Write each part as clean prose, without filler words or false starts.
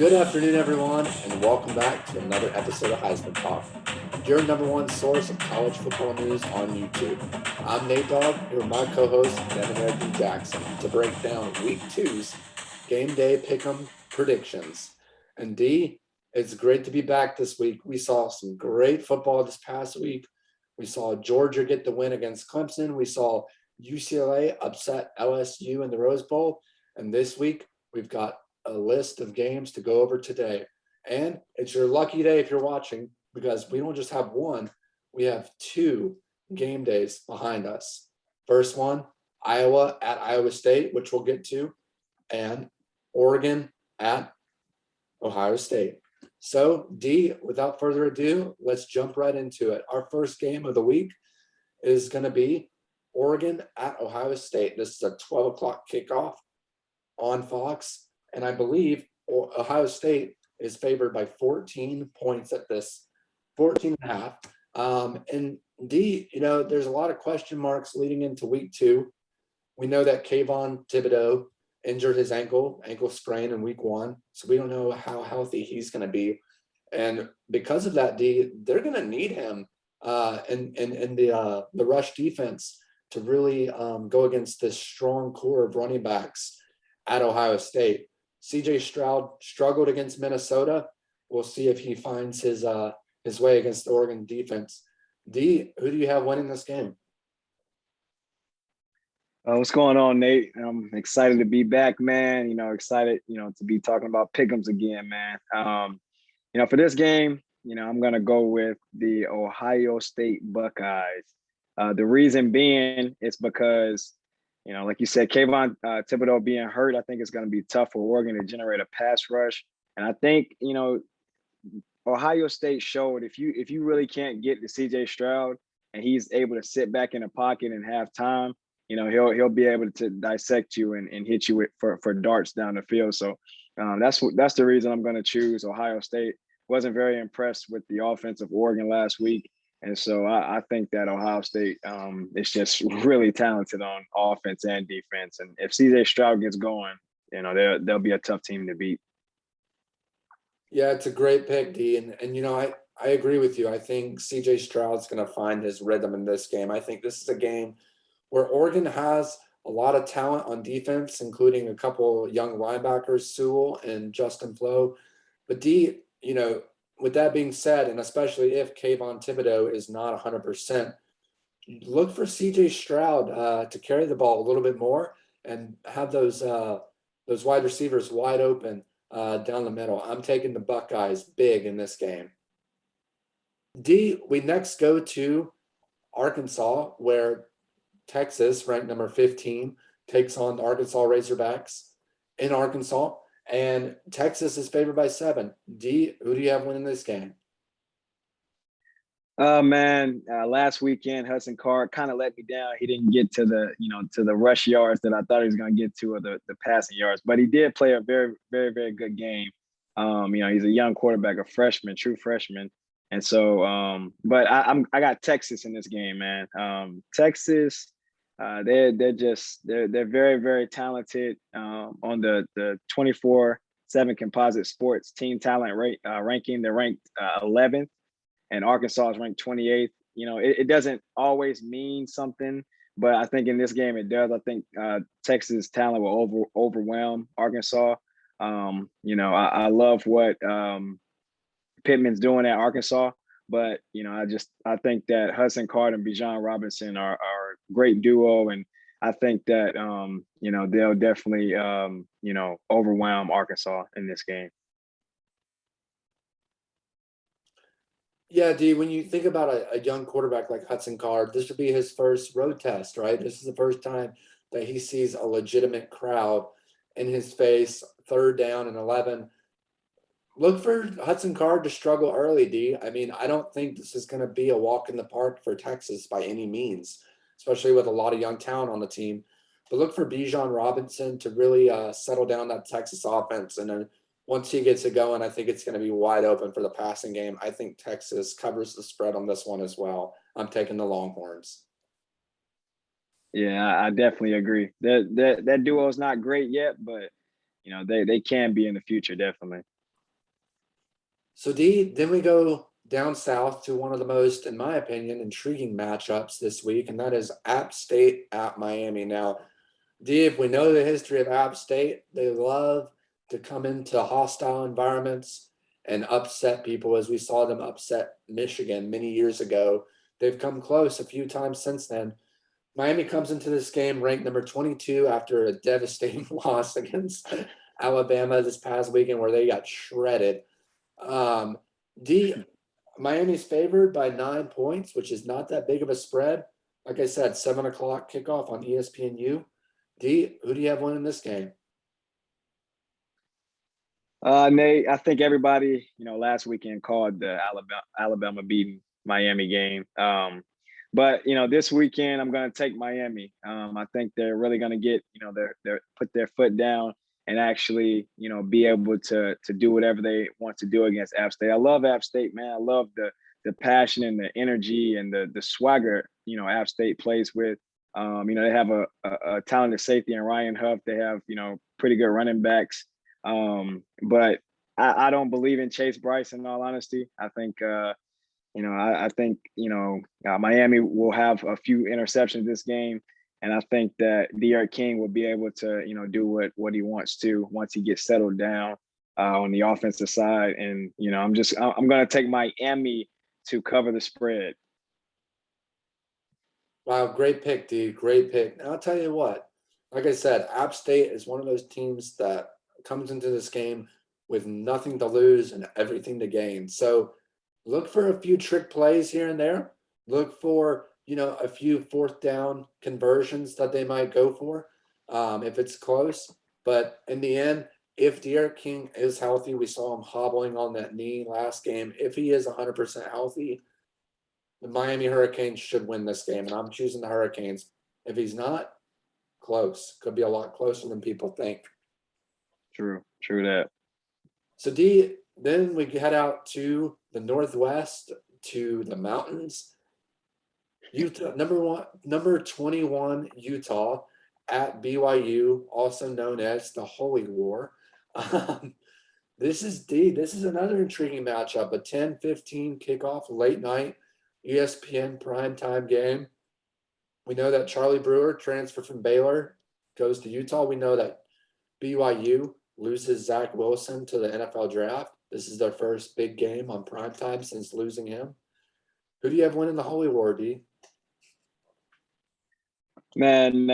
Good afternoon, everyone, and welcome back to another episode of Heisman Talk, your number one source of college football news on YouTube. I'm Nate Dogg, here with my co-host, Devin Eric Jackson, to break down Week 2's Game Day Pick'em predictions. And D, it's great to be back this week. We saw some great football this past week. We saw Georgia get the win against Clemson. We saw UCLA upset LSU in the Rose Bowl. And this week, we've got a list of games to go over today. And it's your lucky day if you're watching, because we don't just have one, we have two game days behind us. First one, Iowa at Iowa State, which we'll get to, and Oregon at Ohio State. So, D, without further ado, let's jump right into it. Our first game of the week is going to be Oregon at Ohio State. This is a 12 o'clock kickoff on Fox. And I believe Ohio State is favored by 14 points at this, 14 and a half. And D, there's a lot of question marks leading into week 2. We know that Kayvon Thibodeau injured his ankle sprain in week 1. So we don't know how healthy he's going to be. And because of that, D, they're going to need him in the rush defense to really go against this strong core of running backs at Ohio State. CJ Stroud struggled against Minnesota. We'll see if he finds his way against the Oregon defense. D, who do you have winning this game? What's going on, Nate? I'm excited to be back, man. Excited, to be talking about pick'ems again, man. For this game, I'm gonna go with the Ohio State Buckeyes. The reason being is because like you said, Kayvon Thibodeau being hurt, I think it's going to be tough for Oregon to generate a pass rush. And I think, Ohio State showed if you really can't get to CJ Stroud and he's able to sit back in the pocket and have time, he'll be able to dissect you and hit you for darts down the field. So that's the reason I'm going to choose Ohio State. Wasn't very impressed with the offense of Oregon last week. And so I think that Ohio State is just really talented on offense and defense. And if CJ Stroud gets going, they'll be a tough team to beat. Yeah, it's a great pick, D. And I agree with you. I think CJ Stroud's going to find his rhythm in this game. I think this is a game where Oregon has a lot of talent on defense, including a couple young linebackers, Sewell and Justin Flo. But D, with that being said, and especially if Kayvon Thibodeau is not 100%, look for CJ Stroud to carry the ball a little bit more and have those wide receivers wide open down the middle. I'm taking the Buckeyes big in this game. D, we next go to Arkansas, where Texas, ranked number 15, takes on the Arkansas Razorbacks in Arkansas. And Texas is favored by 7. D, who do you have winning this game? Last weekend Hudson Card kind of let me down. He didn't get to the rush yards that I thought he was going to get to, or the passing yards. But he did play a very, very, very good game. He's a young quarterback, a freshman, true freshman. And so, but I got Texas in this game, man. Texas. They're very, very talented on the 24/7 composite sports team talent ranking. They're ranked 11th, and Arkansas is ranked 28th. It doesn't always mean something, but I think in this game it does. I think Texas talent will overwhelm Arkansas. I love what Pittman's doing at Arkansas. But, I think that Hudson Card and Bijan Robinson are a great duo. And I think that, they'll definitely, overwhelm Arkansas in this game. Yeah, D, when you think about a young quarterback like Hudson Card, this would be his first road test, right? This is the first time that he sees a legitimate crowd in his face, 3rd down and 11. Look for Hudson Card to struggle early, D. I mean, I don't think this is going to be a walk in the park for Texas by any means, especially with a lot of young talent on the team. But look for Bijan Robinson to really settle down that Texas offense. And then once he gets it going, I think it's going to be wide open for the passing game. I think Texas covers the spread on this one as well. I'm taking the Longhorns. Yeah, I definitely agree. That duo is not great yet, but they can be in the future, definitely. So D, then we go down south to one of the most, in my opinion, intriguing matchups this week, and that is App State at Miami. Now, D, if we know the history of App State, they love to come into hostile environments and upset people, as we saw them upset Michigan many years ago. They've come close a few times since then. Miami comes into this game ranked number 22 after a devastating loss against Alabama this past weekend where they got shredded. Um, D, Miami's favored by 9 points, which is not that big of a spread. Like I said, 7 o'clock kickoff on ESPNU. D, who do you have winning this game? Nate, I think everybody, last weekend called the Alabama beating Miami game. But this weekend I'm going to take Miami. I think they're really going to get, their put their foot down and actually, be able to do whatever they want to do against App State. I love App State, man. I love the passion and the energy and the swagger, App State plays with. They have a talented safety in Ryan Huff. They have, pretty good running backs. But I don't believe in Chase Bryce, in all honesty. I think, I think, Miami will have a few interceptions this game. And I think that D'Eriq King will be able to, do what he wants to once he gets settled down on the offensive side. And, I'm going to take Miami to cover the spread. Wow, great pick, D. Great pick. And I'll tell you what, like I said, App State is one of those teams that comes into this game with nothing to lose and everything to gain. So look for a few trick plays here and there. Look for, a few fourth down conversions that they might go for if it's close. But in the end, if D'Eriq King is healthy, we saw him hobbling on that knee last game. If he is 100% healthy, the Miami Hurricanes should win this game. And I'm choosing the Hurricanes. If he's not, close. Could be a lot closer than people think. True that. So D, then we head out to the Northwest, to the mountains. Utah, number 21, Utah at BYU, also known as the Holy War. This is another intriguing matchup, a 10-15 kickoff, late night, ESPN primetime game. We know that Charlie Brewer transferred from Baylor, goes to Utah. We know that BYU loses Zach Wilson to the NFL draft. This is their first big game on primetime since losing him. Who do you have winning the Holy War, D? Man,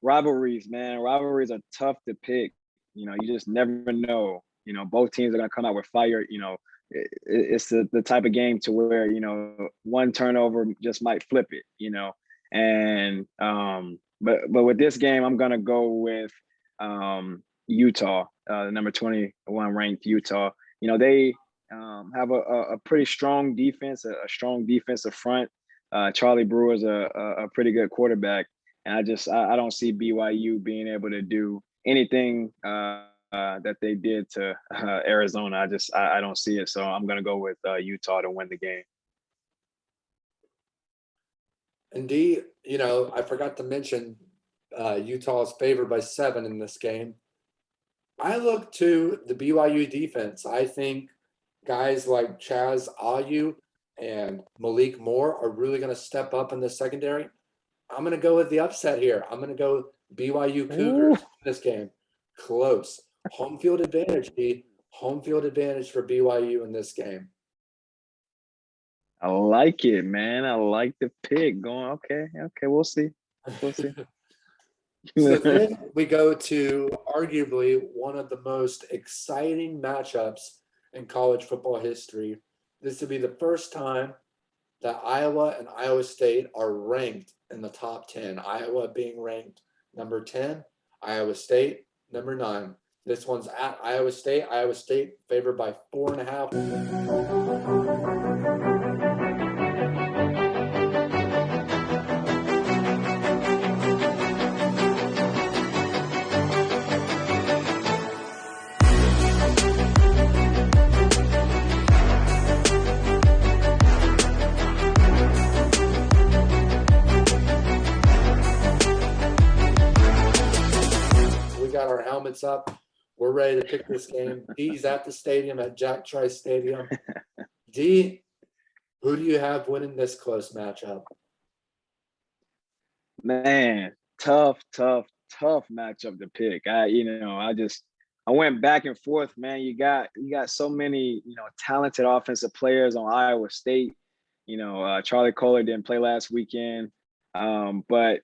rivalries are tough to pick. You just never know. Both teams are going to come out with fire. It's the type of game to where, one turnover just might flip it, And but with this game, I'm going to go with Utah, the number 21 ranked Utah. They have a pretty strong defense, a strong defensive front. Charlie Brewer's a pretty good quarterback. And I don't see BYU being able to do anything that they did to Arizona. I don't see it. So I'm going to go with Utah to win the game. And D, I forgot to mention Utah is favored by 7 in this game. I look to the BYU defense. I think guys like Chaz Ayu and Malik Moore are really going to step up in the secondary. I'm going to go with the upset here. I'm going to go BYU Cougars in this game. Close. Home field advantage, D. Home field advantage for BYU in this game. I like it, man. I like the pick. Going, okay, we'll see. So then we go to arguably one of the most exciting matchups in college football history. This would be the first time that Iowa and Iowa State are ranked in the top 10. Iowa being ranked number 10, Iowa State number 9. This one's at Iowa State. Iowa State favored by 4.5. Got our helmets up. We're ready to pick this game. D's at the stadium at Jack Trice Stadium. D, who do you have winning this close matchup? Man, tough matchup to pick. I went back and forth, man. You got so many, talented offensive players on Iowa State. Charlie Kohler didn't play last weekend. But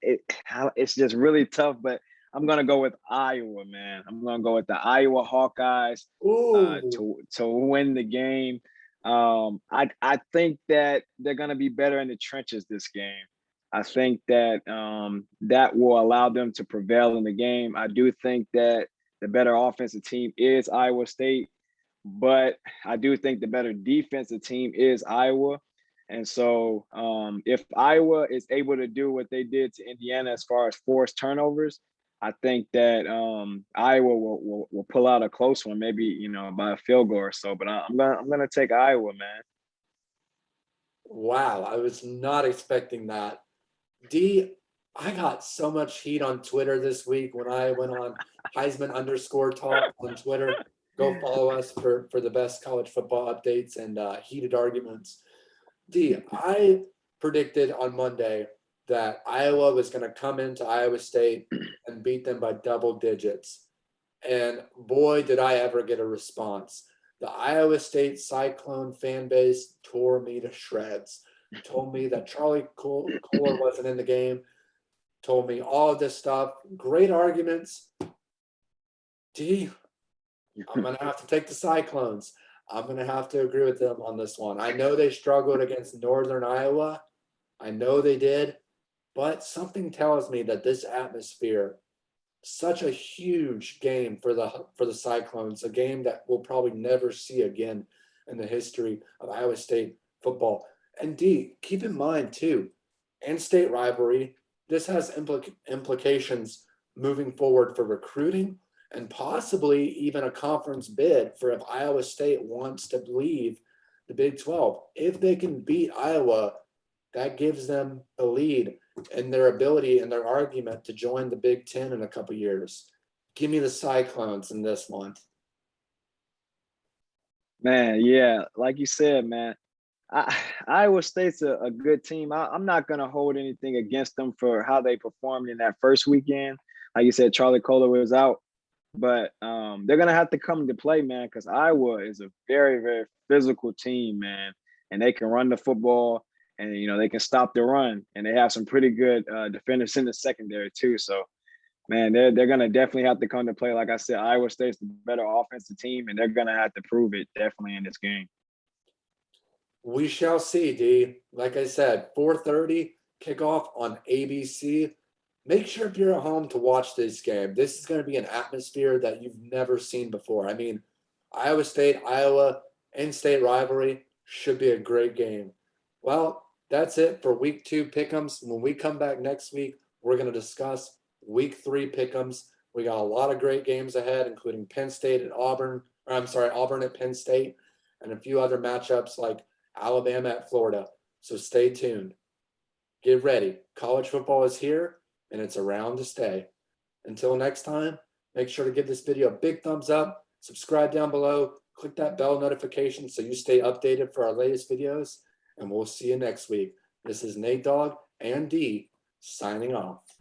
it's just really tough. But I'm gonna go with Iowa, man. I'm gonna go with the Iowa Hawkeyes to win the game. I think that they're gonna be better in the trenches this game. I think that that will allow them to prevail in the game. I do think that the better offensive team is Iowa State, but I do think the better defensive team is Iowa. And so if Iowa is able to do what they did to Indiana as far as forced turnovers, I think that Iowa will pull out a close one, maybe by a field goal or so. But I'm gonna take Iowa, man. Wow, I was not expecting that. D, I got so much heat on Twitter this week when I went on Heisman_talk on Twitter. Go follow us for the best college football updates and heated arguments. D, I predicted on Monday that Iowa was going to come into Iowa State and beat them by double digits. And boy, did I ever get a response. The Iowa State Cyclone fan base tore me to shreds. Told me that Charlie Kohler wasn't in the game. Told me all of this stuff. Great arguments. D, I'm going to have to take the Cyclones. I'm going to have to agree with them on this one. I know they struggled against Northern Iowa. I know they did. But something tells me that this atmosphere, such a huge game for the Cyclones, a game that we'll probably never see again in the history of Iowa State football. And D, keep in mind too, in-state rivalry, this has implications moving forward for recruiting and possibly even a conference bid for if Iowa State wants to leave the Big 12. If they can beat Iowa, that gives them a lead in their ability and their argument to join the Big 10 in a couple years. Give me the Cyclones in this one. Man, yeah, like you said, man, Iowa State's a good team. I'm not going to hold anything against them for how they performed in that first weekend. Like you said, Charlie Kohler was out. But they're going to have to come to play, man, because Iowa is a very, very physical team, man. And they can run the football and, they can stop the run. And they have some pretty good defenders in the secondary, too. So, man, they're going to definitely have to come to play. Like I said, Iowa State's the better offensive team, and they're going to have to prove it definitely in this game. We shall see, D. Like I said, 4:30 kickoff on ABC. Make sure if you're at home to watch this game. This is going to be an atmosphere that you've never seen before. I mean, Iowa State, Iowa, in-state rivalry should be a great game. Well, that's it for week 2 pick'ems. When we come back next week, we're going to discuss week 3 pick'ems. We got a lot of great games ahead, including Penn State at Auburn, Auburn at Penn State, and a few other matchups like Alabama at Florida. So stay tuned. Get ready. College football is here, and it's around to stay. Until next time, make sure to give this video a big thumbs up, subscribe down below, click that bell notification so you stay updated for our latest videos, and we'll see you next week. This is Nate Dogg and D signing off.